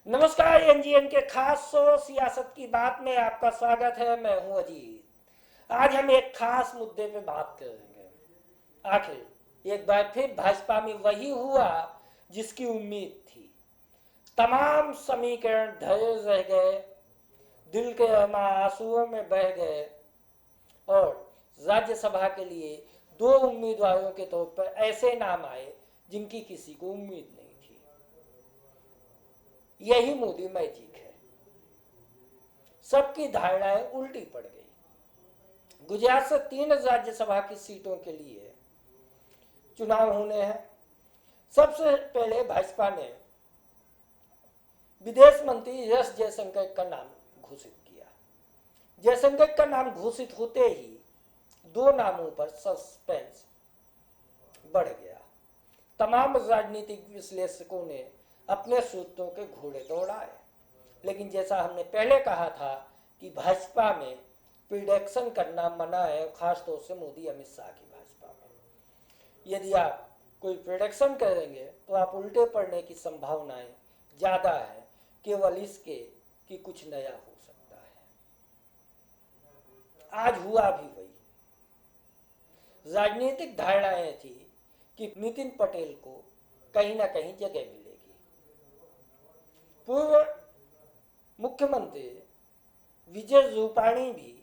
नमस्कार, एनजीएन के खास शो सियासत की बात में आपका स्वागत है। मैं हूं अजीत। आज हम एक खास मुद्दे पे बात करेंगे। आखिर एक बार फिर भाजपा में वही हुआ जिसकी उम्मीद थी। तमाम समीकरण धरे रह गए, दिल के आंसुओं में बह गए और राज्यसभा के लिए दो उम्मीदवारों के तौर पर ऐसे नाम आए जिनकी किसी को उम्मीद नहीं थी। यही मोदी मैजिक है। सबकी धारणाएं उल्टी पड़ गई। गुजरात से 3 राज्यसभा की सीटों के लिए चुनाव होने हैं। सबसे पहले भाजपा ने विदेश मंत्री एस जयशंकर का नाम घोषित किया। जयशंकर का नाम घोषित होते ही दो नामों पर सस्पेंस बढ़ गया। तमाम राजनीतिक विश्लेषकों ने अपने सूत्रों के घोड़े दौड़ाए, लेकिन जैसा हमने पहले कहा था कि भाजपा में प्रिडिक्शन करना मना है, खासतौर से मोदी अमित शाह की भाजपा में। यदि आप कोई प्रिडिक्शन करेंगे तो आप उल्टे पड़ने की संभावनाएं ज़्यादा है, केवल इसके कि कुछ नया हो सकता है। आज हुआ भी वही। राजनीतिक धारणाएं थी कि नितिन पटेल को कहीं ना कहीं जगह मिलेगी। पूर्व मुख्यमंत्री विजय रूपाणी भी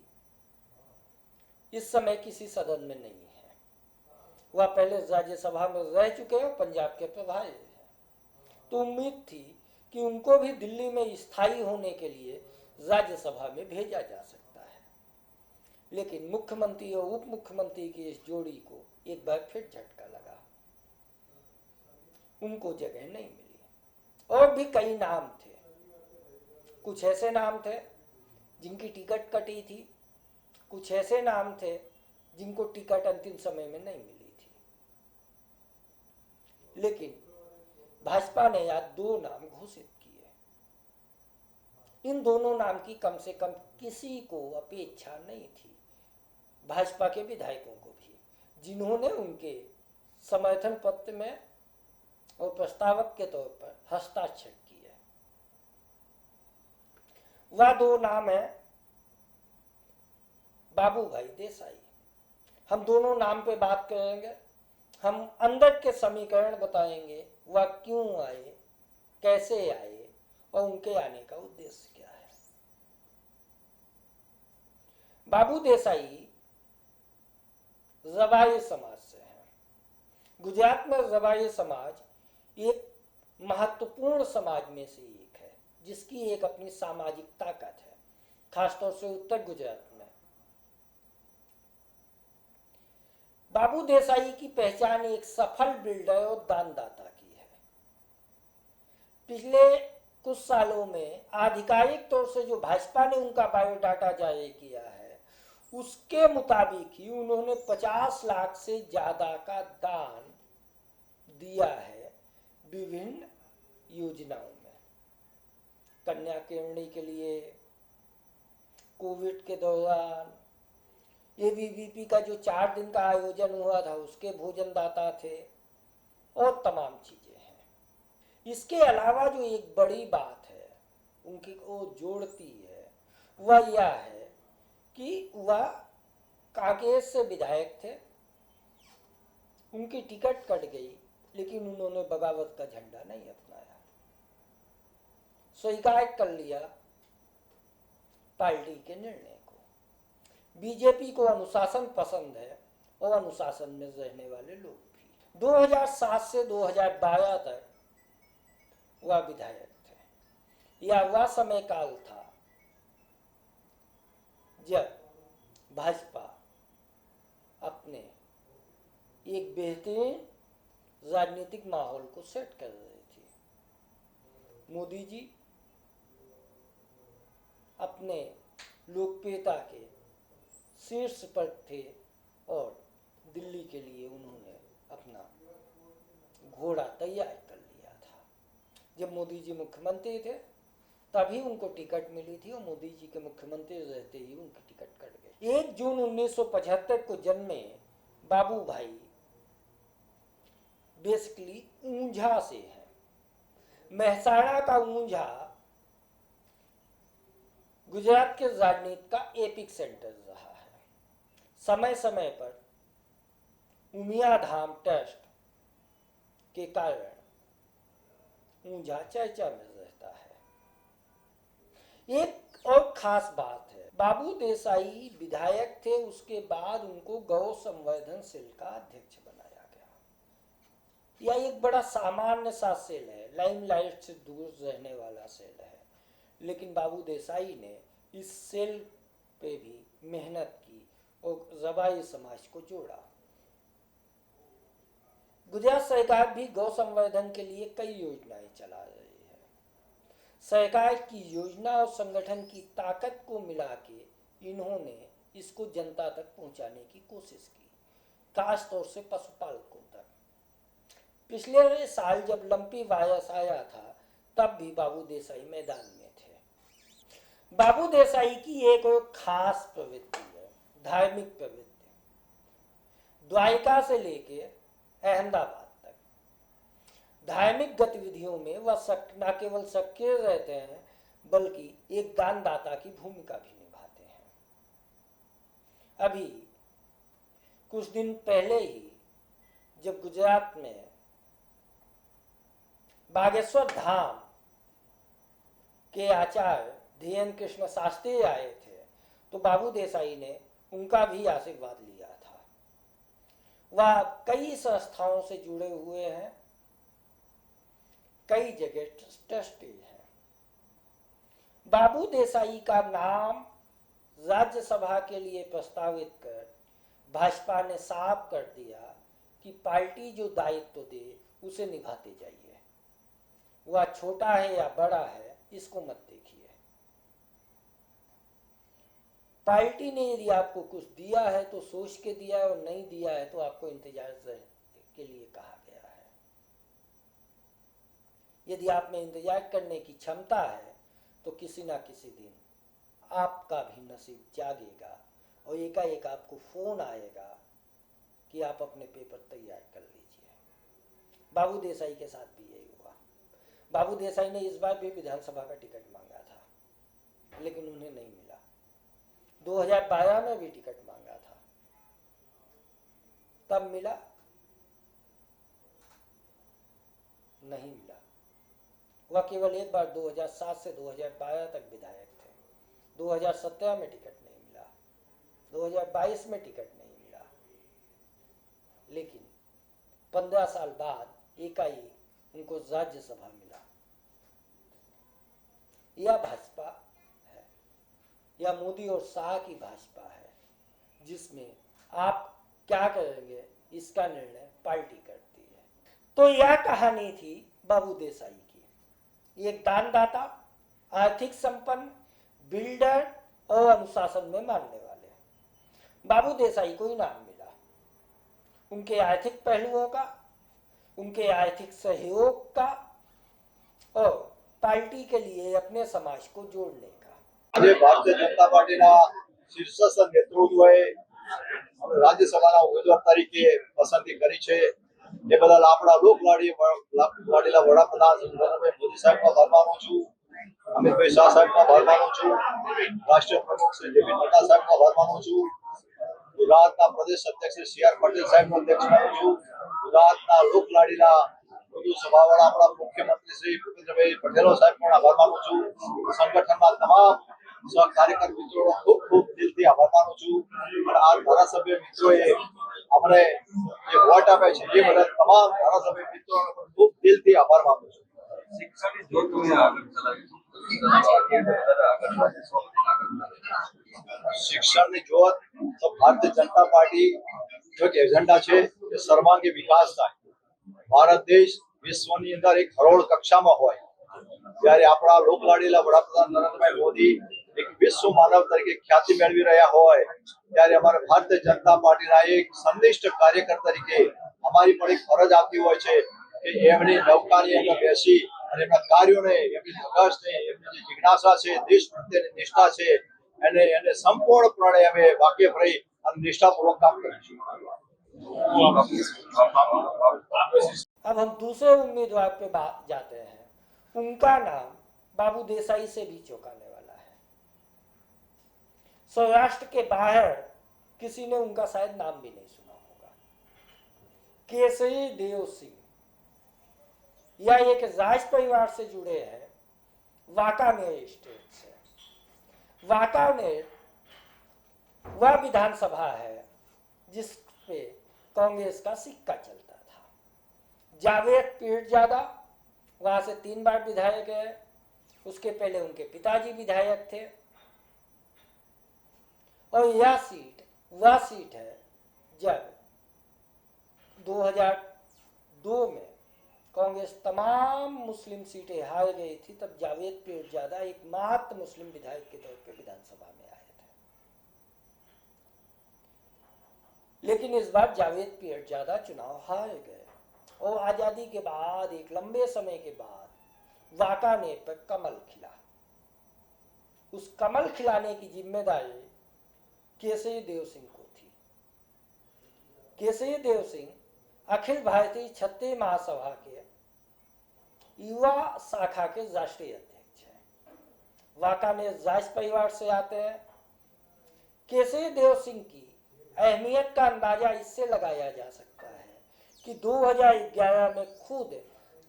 इस समय किसी सदन में नहीं है। वह पहले राज्यसभा में रह चुके हैं, पंजाब के प्रभारी हैं, तो उम्मीद थी कि उनको भी दिल्ली में स्थायी होने के लिए राज्यसभा में भेजा जा सकता है। लेकिन मुख्यमंत्री और उप मुख्यमंत्री की इस जोड़ी को एक बार फिर झटका लगा, उनको जगह नहीं मिली। और भी कई नाम थे। कुछ ऐसे नाम थे जिनकी टिकट कटी थी, कुछ ऐसे नाम थे जिनको टिकट अंतिम समय में नहीं मिली थी। लेकिन भाजपा ने आज दो नाम घोषित किए। इन दोनों नाम की कम से कम किसी को अपेक्षा नहीं थी, भाजपा के विधायकों को भी, जिन्होंने उनके समर्थन पत्र में और प्रस्तावक के तौर पर हस्ताक्षर किए। वह दो नाम है बाबू भाई देसाई। हम दोनों नाम पे बात करेंगे। हम अंदर के समीकरण बताएंगे, वह क्यों आए, कैसे आए और उनके आने का उद्देश्य क्या है। बाबू देसाई रबाई समाज से हैं। गुजरात में रबाई समाज एक महत्वपूर्ण समाज में से एक है, जिसकी एक अपनी सामाजिक ताकत है, खासतौर से उत्तर गुजरात में। बाबू देसाई की पहचान एक सफल बिल्डर और दानदाता की है। पिछले कुछ सालों में आधिकारिक तौर से जो भाजपा ने उनका बायोडाटा जारी किया है, उसके मुताबिक ही उन्होंने 50 लाख से ज्यादा का दान दिया है विभिन्न योजनाओं में। कन्या केवड़ी के लिए, कोविड के दौरान एबीवीपी का जो 4 दिन का आयोजन हुआ था उसके भोजनदाता थे, और तमाम चीजें हैं। इसके अलावा जो एक बड़ी बात है उनकी को जोड़ती है, वह यह है कि वह कांकेर से विधायक थे। उनकी टिकट कट गई, लेकिन उन्होंने बगावत का झंडा नहीं अपनाया, स्वीकार कर लिया पार्टी के निर्णय को। बीजेपी को अनुशासन पसंद है और अनुशासन में रहने वाले लोग भी। 2007 से 2012 तक वह विधायक थे। यह वह समय काल था जब भाजपा अपने एक बेहतरीन राजनीतिक माहौल को सेट कर रही थी। मोदी जी अपने लोकप्रियता के शीर्ष पर थे और दिल्ली के लिए उन्होंने अपना घोड़ा तैयार कर लिया था। जब मोदी जी मुख्यमंत्री थे तभी उनको टिकट मिली थी, और मोदी जी के मुख्यमंत्री रहते ही उनकी टिकट कट गई। 1 जून 1975 को जन्मे बाबू भाई बेसिकली ऊंझा से है। मेहसाणा का ऊंझा गुजरात के राजनीति का एपिक सेंटर रहा है। समय समय पर उमिया धाम टेस्ट के कारण ऊंझा चर्चा में रहता है। एक और खास बात है, बाबू देसाई विधायक थे, उसके बाद उनको गौ संवर्धन सेल का अध्यक्ष बनाया गया। यह एक बड़ा सामान्य सा सेल है, लाइमलाइट से दूर रहने वाला सेल है, लेकिन बाबू देसाई ने इस सेल पे भी मेहनत की और रबाई समाज को जोड़ा। गुजरात सरकार भी गौ संवर्धन के लिए कई योजनाएं चला रही है। सरकार की योजना और संगठन की ताकत को मिला के इन्होंने इसको जनता तक पहुंचाने की कोशिश की, खास तौर से पशुपालकों तक। पिछले साल जब लंपी वायरस आया था, तब भी बाबू देसाई मैदान में थे। बाबू देसाई की एक और खास प्रवृत्ति है, धार्मिक प्रवृत्ति। द्वारिका से लेके अहमदाबाद तक धार्मिक गतिविधियों में वह न केवल सक्रिय रहते हैं, बल्कि एक दानदाता की भूमिका भी निभाते हैं। अभी कुछ दिन पहले ही जब गुजरात में बागेश्वर धाम के आचार्य धीएन कृष्ण शास्त्री आए थे, तो बाबू देसाई ने उनका भी आशीर्वाद लिया था। वह कई संस्थाओं से जुड़े हुए हैं, कई जगह ट्रस्टी हैं। बाबू देसाई का नाम राज्यसभा के लिए प्रस्तावित कर भाजपा ने साफ कर दिया कि पार्टी जो दायित्व दे उसे निभाते जाइए। वह छोटा है या बड़ा है, इसको मत देखिए। पार्टी ने यदि आपको कुछ दिया है तो सोच के दिया है, और नहीं दिया है तो आपको इंतजार के लिए कहा गया है। यदि आप में इंतजार करने की क्षमता है तो किसी ना किसी दिन आपका भी नसीब जागेगा और एकाएक आपको फोन आएगा कि आप अपने पेपर तैयार कर लीजिए। बाबू देसाई के साथ भी यही हुआ। बाबू देसाई ने इस बार भी विधानसभा का टिकट मांगा था, लेकिन उन्हें नहीं मिला। 2012 में भी टिकट मांगा था, तब मिला नहीं मिला। वह केवल एक बार 2007 से 2012 तक विधायक थे। 2017 में टिकट नहीं मिला, 2022 में टिकट नहीं मिला, लेकिन 15 साल बाद एकाएक उनको राज्यसभा मिला। यह भाजपा है, यह मोदी और शाह की भाजपा है, जिसमें आप क्या करेंगे इसका निर्णय पार्टी करती है। तो यह कहानी थी बाबू देसाई की। एक दानदाता, आर्थिक संपन्न, बिल्डर और अनुशासन में मानने वाले। बाबू देसाई को इनाम मिला उनके आर्थिक पहलुओं का, उनके आर्थिक सहयोग का और पार्टी के लिए अपने समाज को जोड़ने का। આજે ભારતીય જનતા પાર્ટીના શીર્ષસ્થ નેતૃત્વએ રાજ્યસભાના ઉમેદવાર તરીકે પસંદગી કરી છે। એ બદલ આપણા લોકલાડીલા વડાપ્રધાન નરેન્દ્રભાઈ મોદી સાહેબનો આભાર માનું છું, અમિતભાઈ શાહ સાહેબનો આભાર માનું છું, રાષ્ટ્રીય પ્રમુખ શ્રી જેપી નડ્ડા સાહેબનો આભાર માનું છું, ગુજરાતના પ્રદેશ અધ્યક્ષ શ્રી સી આર પટેલ સાહેબનો અધ્યક્ષ માનું છું, ગુજરાતના લોકલાડીલા મૃદુ સ્વભાવવાળા આપણા મુખ્યમંત્રી શ્રી ભૂપેન્દ્રભાઈ પટેલ સાહેબનો આભાર માનું છું, સંગઠનના તમામ સહકાર્યકર મિત્રોનો ખૂબ ખૂબ દિલથી આભાર માનું છું, અને આ ધારાસભ્ય મિત્રોએ અમને જે વોટ આપ્યા છે એ બદલ તમામ ધારાસભ્ય મિત્રોનો પણ ખૂબ દિલથી આભાર માનું છું। શિક્ષણની જ્યોત આગળ ચલાવી શિક્ષણની જોત તો ભારતીય જનતા પાર્ટી જો એક એજન્ડા છે કે સર્વાંગી વિકાસ થાય। ભારત દેશ વિશ્વની અંદર એક હરોળ કક્ષામાં હોય, જ્યારે આપણા લોકલાડીલા વડાપ્રધાન નરેન્દ્રભાઈ મોદી એક વિશ્વ માનવ તરીકે ખ્યાતિ મેળવી રહ્યા હોય, ત્યારે અમારે ભારતીય જનતા પાર્ટીના એક સંનિષ્ઠ કાર્યકર તરીકે અમારી પણ એક ફરજ આવતી હોય છે કે એમની નૌકાની અંદર બેસી અને એમના કાર્યોને, એમની ધગશને, એમની જે જિજ્ઞાસા છે, દેશ પ્રત્યેની નિષ્ઠા છે, એને સંપૂર્ણપણે અમે વાકેફ રહી અને નિષ્ઠાપૂર્વક કામ કરીશું। अब हम दूसरे उम्मीदवार पे जाते हैं। उनका नाम बाबू देसाई से भी चौंकाने वाला है। सौराष्ट्र के बाहर किसी ने उनका शायद नाम भी नहीं सुना होगा। केसरी देव सिंह या एक राज परिवार से जुड़े हैं, वाकानेर स्टेट से। वाकानेर वह विधानसभा है जिस पे कांग्रेस का सिक्का चलता था। जावेद पीरजादा वहां से 3 बार विधायक है। उसके पहले उनके पिताजी विधायक थे। और यह सीट वह सीट है जब 2002 में कांग्रेस तमाम मुस्लिम सीटें हार गई थी, तब जावेद पीरजादा एकमात्र मुस्लिम विधायक के तौर पे विधानसभा में आए थे। लेकिन इस बार जावेद पीरजादा चुनाव हार गए और आजादी के बाद एक लंबे समय के बाद वाकानेर पर कमल खिला। उस कमल खिलाने की जिम्मेदारी केसरी देव सिंह को थी। केसरी देव सिंह अखिल भारतीय क्षत्रिय महासभा के युवा शाखा के राष्ट्रीय अध्यक्ष हैं। वाकानेर राज परिवार से आते हैं। केसरी देव सिंह की अहमियत का अंदाजा इससे लगाया जा सकता है कि 2011 में खुद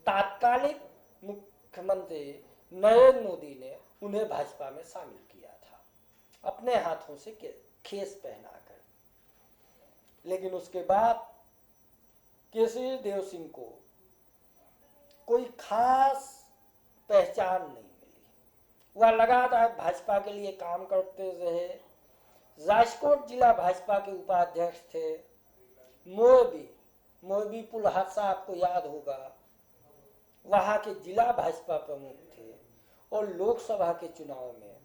तात्कालिक मुख्यमंत्री नरेंद्र मोदी ने उन्हें भाजपा में शामिल किया था, अपने हाथों से खेस पहनाकर। लेकिन उसके बाद केसरी देव सिंह को कोई खास पहचान नहीं मिली। वह लगातार भाजपा के लिए काम करते रहे। राजकोट जिला भाजपा के उपाध्यक्ष थे। मोरबी पुल हादसा आपको याद होगा, वहां के जिला भाजपा प्रमुख थे और लोकसभा के चुनाव में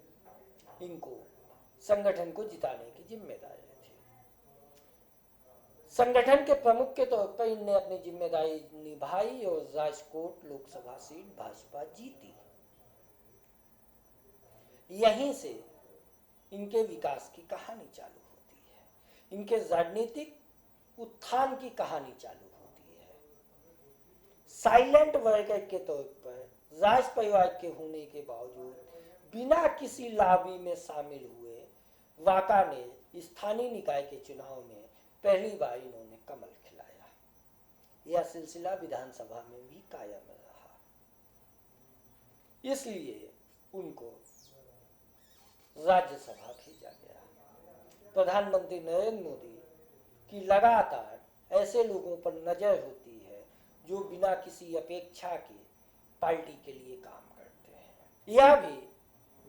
इनको संगठन को जिताने की जिम्मेदारी थी। संगठन के प्रमुख के तौर पर इनने अपनी जिम्मेदारी निभाई और राजकोट लोकसभा सीट भाजपा जीती। यहीं से इनके विकास की कहानी चालू होती है, इनके राजनीतिक उत्थान की कहानी चालू होती है। साइलेंट वर्कर के तौर पर राज परिवार के होने के बावजूद बिना किसी लॉबी में शामिल हुए वाकानेर स्थानीय निकाय के चुनाव में पहली बार इन्होंने कमल खिलाया। यह सिलसिला विधानसभा में भी कायम रहा। इसलिए उनको राज्यसभा भेजा गया। प्रधानमंत्री नरेंद्र मोदी की लगातार ऐसे लोगों पर नजर होती है जो बिना किसी अपेक्षा के पार्टी के लिए काम करते हैं। यह भी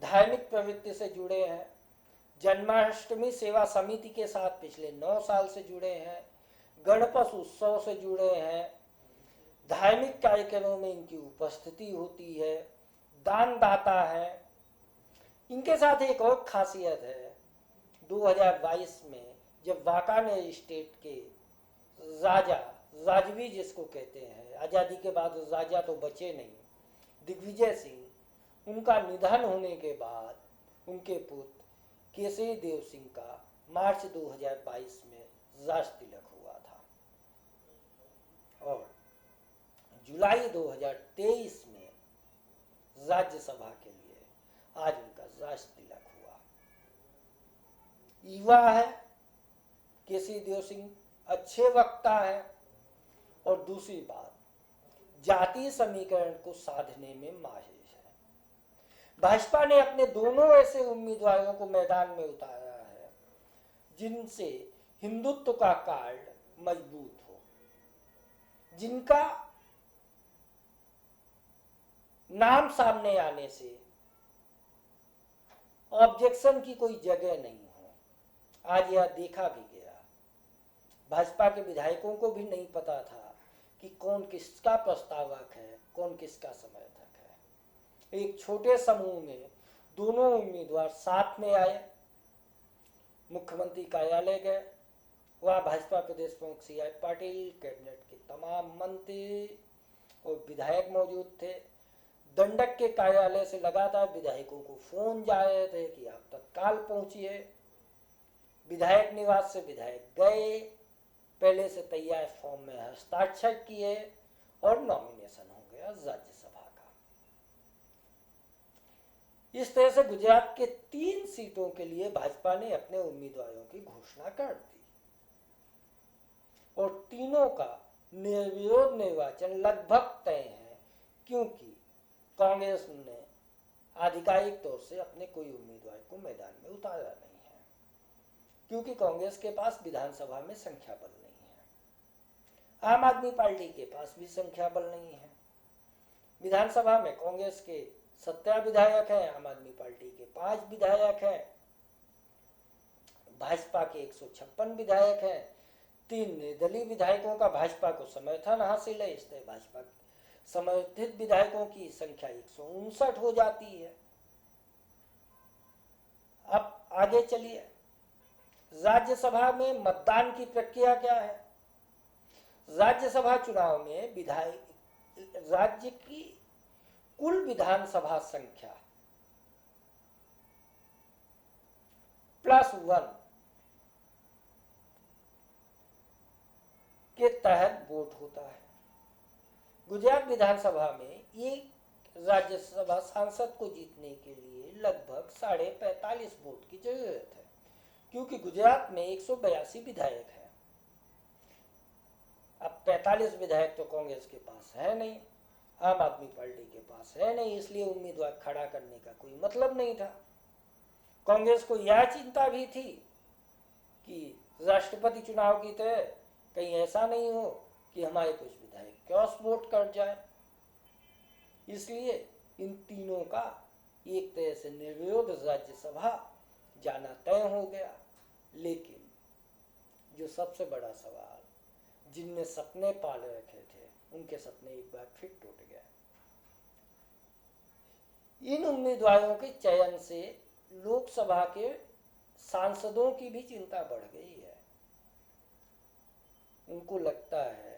धार्मिक प्रवृत्ति से जुड़े हैं। जन्माष्टमी सेवा समिति के साथ पिछले 9 साल से जुड़े हैं। गणपत उत्सव से जुड़े हैं। धार्मिक कार्यक्रमों में इनकी उपस्थिति होती है। दानदाता है। इनके साथ एक और खासियत है, 2022 में जब वाकानेर स्टेट के राजवी जिसको कहते हैं, आजादी के बाद राजा तो बचे नहीं, दिग्विजय सिंह, उनका निधन होने के बाद उनके पुत्र केसरी देव सिंह का मार्च 2022 में राज तिलक हुआ था और जुलाई 2023 में राज्यसभा के लिए आज उनका राज तिलक हुआ। युवा है केसरी देव सिंह, अच्छे वक्ता है और दूसरी बात, जातीय समीकरण को साधने में माहिर है। भाजपा ने अपने दोनों ऐसे उम्मीदवारों को मैदान में उतारा है जिनसे हिंदुत्व का कार्ड मजबूत हो, जिनका नाम सामने आने से ऑब्जेक्शन की कोई जगह नहीं हो। आज यह देखा भी गया। भाजपा के विधायकों को भी नहीं पता था कि कौन किसका प्रस्तावक है, कौन किसका समर्थक है। एक छोटे समूह में दोनों उम्मीदवार साथ में आए, मुख्यमंत्री कार्यालय गए। वह भाजपा प्रदेश प्रमुख CR पाटिल, कैबिनेट के तमाम मंत्री और विधायक मौजूद थे। दंडक के कार्यालय से लगातार विधायकों को फोन जा रहे थे कि आप तत्काल पहुंचिए। विधायक निवास से विधायक गए, पहले से तैयार फॉर्म में हस्ताक्षर किए और नॉमिनेशन हो गया राज्यसभा का। इस तरह से गुजरात के 3 सीटों के लिए भाजपा ने अपने उम्मीदवारों की घोषणा कर दी और तीनों का निर्विरोध निर्वाचन लगभग तय है, क्योंकि कांग्रेस ने आधिकारिक तौर से अपने कोई उम्मीदवार को मैदान में उतारा नहीं है, क्योंकि कांग्रेस के पास विधानसभा में संख्या बल नहीं है। आम आदमी पार्टी के पास भी संख्या बल नहीं है। विधानसभा में कांग्रेस के 17 विधायक हैं, आम आदमी पार्टी के 5 विधायक हैं, भाजपा के 156 विधायक हैं। 3 निर्दलीय विधायकों का भाजपा को समर्थन हासिल है, इसलिए भाजपा समर्थित विधायकों की संख्या 159 हो जाती है। अब आगे चलिए, राज्यसभा में मतदान की प्रक्रिया क्या है। राज्यसभा चुनाव में विधायक राज्य की कुल विधानसभा संख्या +1 के तहत वोट होता है। गुजरात विधानसभा में एक राज्यसभा सांसद को जीतने के लिए लगभग 45.5 वोट की जरूरत है, क्योंकि गुजरात में 182 विधायक हैं। अब 45 विधायक तो कांग्रेस के पास है नहीं, आम आदमी पार्टी के पास है नहीं, इसलिए उम्मीदवार खड़ा करने का कोई मतलब नहीं था। कांग्रेस को यह चिंता भी थी कि राष्ट्रपति चुनाव की तरह कहीं ऐसा नहीं हो कि हमारे कुछ विधायक क्रॉस वोट कर जाए, इसलिए इन तीनों का एक तरह से निर्विरोध राज्यसभा जाना तय हो गया। लेकिन जो सबसे बड़ा सवाल, जिनने सपने पाले रखे थे, उनके सपने एक बार फिर टूट गए। इन उम्मीदवारों के चयन से लोकसभा के सांसदों की भी चिंता बढ़ गई है। उनको लगता है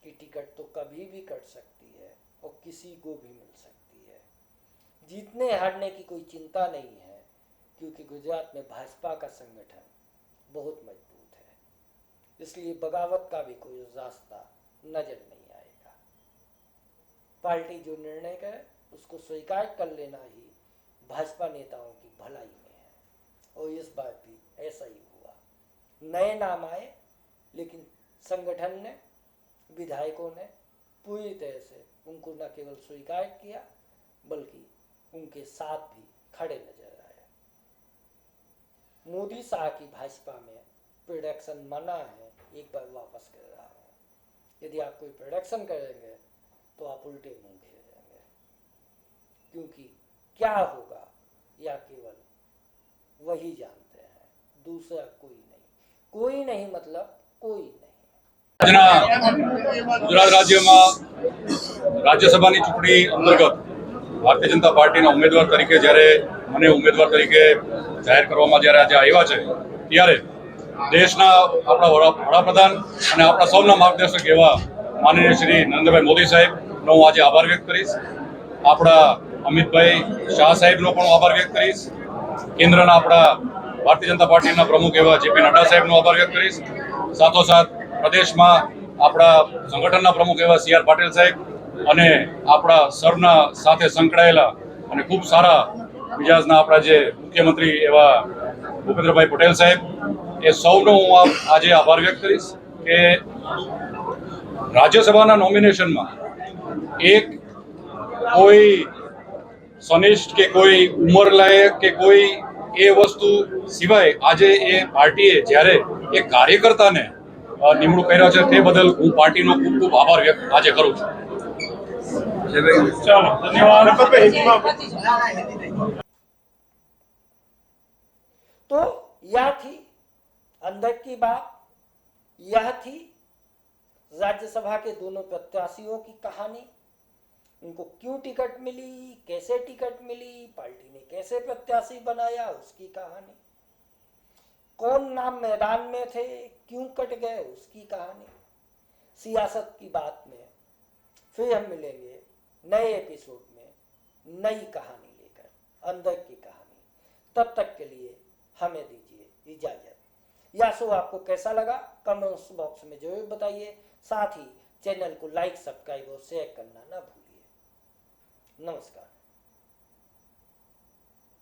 कि टिकट तो कभी भी कट सकती है और किसी को भी मिल सकती है। जीतने हारने की कोई चिंता नहीं है, क्योंकि गुजरात में भाजपा का संगठन बहुत मजबूत है, इसलिए बगावत का भी कोई रास्ता नजर नहीं आएगा। पार्टी जो निर्णय करे उसको स्वीकार कर लेना ही भाजपा नेताओं की भलाई में है, और इस बार भी ऐसा ही हुआ। नए नाम आए, लेकिन संगठन ने, विधायकों ने पूरी तरह से उनको न केवल स्वीकार किया, बल्कि उनके साथ भी खड़े नजर आए। मोदी शाह की भाजपा में प्रोडक्शन मना है, एक बार वापस कर रहा हूँ। यदि आप कोई प्रोडक्शन करेंगे तो आप उल्टे मुंह घेरेंगे, क्योंकि क्या होगा या केवल वही जानते हैं, दूसरा कोई नहीं मतलब कोई नहीं। આજના ગુજરાત રાજ્યમાં રાજ્યસભાની ચૂંટણી અંતર્ગત ભારતીય જનતા પાર્ટીના ઉમેદવાર તરીકે જ્યારે મને ઉમેદવાર તરીકે જાહેર કરવામાં જ્યારે આજે આવ્યા છે, ત્યારે દેશના આપણા વડાપ્રધાન અને આપણા સૌના માર્ગદર્શક એવા માનનીય શ્રી નરેન્દ્રભાઈ મોદી સાહેબનો હું આજે આભાર વ્યક્ત કરીશ. આપણા અમિતભાઈ શાહ સાહેબનો પણ આભાર વ્યક્ત કરીશ. કેન્દ્રના આપણા ભારતીય જનતા પાર્ટીના પ્રમુખ એવા જેપી નડ્ડા સાહેબનો આભાર વ્યક્ત કરીશ. સાથોસાથ પ્રદેશમાં આપણા સંગઠનના પ્રમુખ એવા સી આર પાટીલ સાહેબ અને આપણા સરના સાથે સંકળાયેલા અને ખૂબ સારા મિજાજના આપણા જે મુખ્યમંત્રી એવા ભૂપેન્દ્રભાઈ પટેલ સાહેબ, એ સૌનો હું આજે આભાર વ્યક્ત કરીશ કે રાજ્યસભાના નોમિનેશનમાં એક કોઈ સનિષ્ઠ કે કોઈ ઉંમર લાયક કે કોઈ એ વસ્તુ સિવાય આજે એ પાર્ટીએ જ્યારે એ કાર્યકર્તાને નિમણૂક કર્યા છે, તે બદલ હું પાર્ટીનો ખૂબ ખૂબ આભાર વ્યક્ત આજે કરું છું. ચાલો, ધન્યવાદ. तो यह थी अंदर की बात, यह थी राज्यसभा के दोनों प्रत्याशियों की कहानी। उनको क्यों टिकट मिली, कैसे टिकट मिली, पार्टी ने कैसे प्रत्याशी बनाया, उसकी कहानी। कौन नाम मैदान में थे, क्यों कट गए, उसकी कहानी। सियासत की बात में फिर हम मिलेंगे नए एपिसोड में, नई कहानी लेकर, अंदर की कहानी। तब तक के लिए हमें दीजिए इजाजत। यह शो आपको कैसा लगा कमेंट्स बॉक्स में जरूर बताइए। साथ ही चैनल को लाइक, सब्सक्राइब और शेयर करना ना भूलिए। नमस्कार।